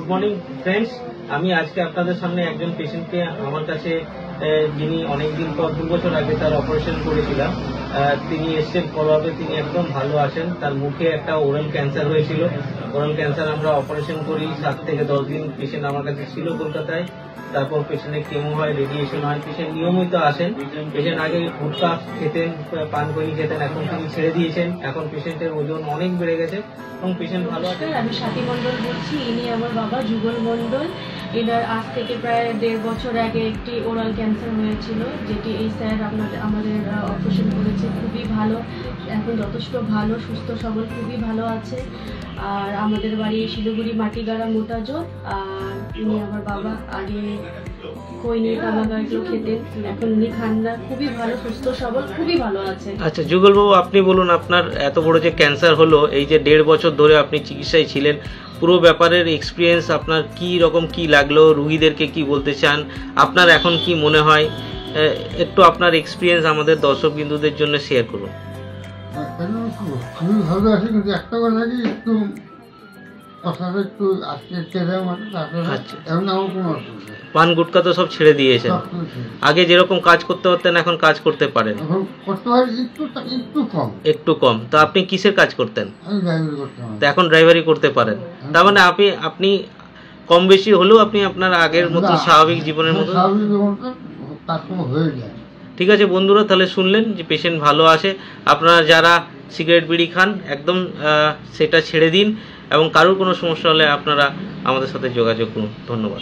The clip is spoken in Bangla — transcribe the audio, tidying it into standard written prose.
মর্নিং ফ্রেন্ডস, আমি আজকে আপনাদের সামনে একজন পেশেন্টকে আমার কাছে যিনি অনেকদিন পর 2 বছর আগে তার অপারেশন করেছিলাম, তিনি এসছেন ফলোআপে। তিনি একদম ভালো আছেন। তার মুখে একটা ওরাল ক্যান্সার হয়েছিল। ওরাল ক্যান্সার আমরা অপারেশন করি, 7 থেকে 10 দিন পেশেন্ট আমার কাছে ছিল কলকাতায়। তারপর পেশেন্টের কেমো হয়, রেডিয়েশন হয়। পেশেন্ট নিয়মিত আসেন। পেশেন্ট আগে গুটখা খেতেন, পান খৈনি খেতেন, এখন তিনি ছেড়ে দিয়েছেন। এখন পেশেন্টের ওজন অনেক বেড়ে গেছে এবং পেশেন্ট ভালো আছে। আমি স্বাতী মণ্ডল বলছি। ইনি আমার বাবা যুগল মণ্ডল। এনার আজ থেকে প্রায় 1.5 বছর আগে একটি ওরাল ক্যান্সার হয়েছিল, যেটি এই স্যার আমাদের অপারেশন করেছে। খুবই ভালো, এখন যথেষ্ট ভালো, সুস্থ সবল, খুবই ভালো আছে। আর আমাদের বাড়ি শিলিগুড়ি মাটিগাড়া মোটাজোর। আর ইনি আমার বাবা। আগে খৈনি তামাক এগুলো খেতেন, এখন উনি খান না। খুবই ভালো, সুস্থ সবল, খুবই ভালো আছে। আচ্ছা যুগল বাবু, আপনি বলুন, আপনার এত বড় যে ক্যান্সার হলো, এই যে 1.5 বছর ধরে আপনি চিকিৎসায় ছিলেন, পুরো ব্যাপারের এক্সপিরিয়েন্স আপনার কি রকম, কি লাগলো, রোগীদেরকে কি বলতে চান, আপনার এখন কি মনে হয়, একটু আপনার এক্সপিরিয়েন্স আমাদের দর্শক বিন্দুদের জন্য শেয়ার করুন। খুবই ভালো আছে, কিন্তু একটা কথা কি, একটু কথাটা একটু আজকে ছেড়ে মানে এমন আমার কোনো অসুবিধা। পান গুটকা তো সব ছেড়ে দিয়েছেন। আগে যেরকম কাজ করতে পারতেন এখন কাজ করতে পারেন? এখন করতে পারি, একটু কম। তো আপনি কিসের কাজ করতেন? আমি ড্রাইভারি করতে পারি। তো এখন ড্রাইভারি করতে পারেন। তার মানে আপনি কম বেশি হলেও আপনি আপনার আগের মতো স্বাভাবিক জীবনের মতো স্বাভাবিক জীবনটা তার সময় হয়ে যায়। ঠিক আছে বন্ধুরা, তাহলে শুনলেন যে পেশেন্ট ভালো আছে। আপনারা যারা সিগারেট বিড়ি খান, একদম সেটা ছেড়ে দিন এবং কারোর কোনো সমস্যা হলে আপনারা আমাদের সাথে যোগাযোগ করুন। ধন্যবাদ।